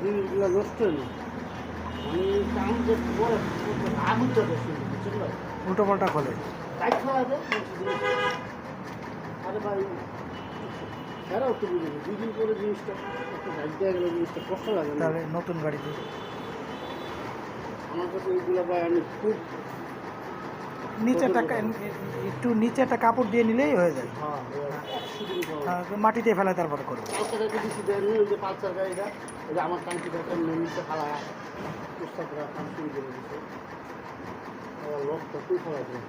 জিনিসগুলো নষ্ট হলো আমি কাম করতে বড় আগুনটা বসে বুঝলো উল্টো পাল্টা খোলে তাই খাওয়া যায় আরে ভাই এরাও তো বুঝে দুদিন পরে জিনিসটা একটা গাড়ি দেওয়া গেলে জিনিসটা কষ্ট লাগে না তাহলে নতুন গাড়িতে আমার কাছে এইগুলো ভাই আমি খুব নিচে একটু নিচে একটা কাপড় দিয়ে নিলেই হয়ে যায় মাটিতে ফেলায় তারপরে করবে দিচ্ছি দেয়নি ওই যে পালসার গাড়িটা ওই যে আমার টাঙ্কি একটা নিচে ফালা পুস্তকরা কাম শুরু করে দিচ্ছে লকটা তুই ফেলা দেয়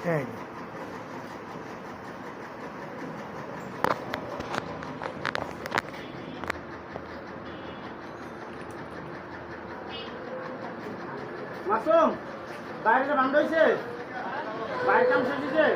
হ্যাঁ মাসুম বাইরে বান্ধ হয়েছে বাইরের কাম শেষ হয়েছে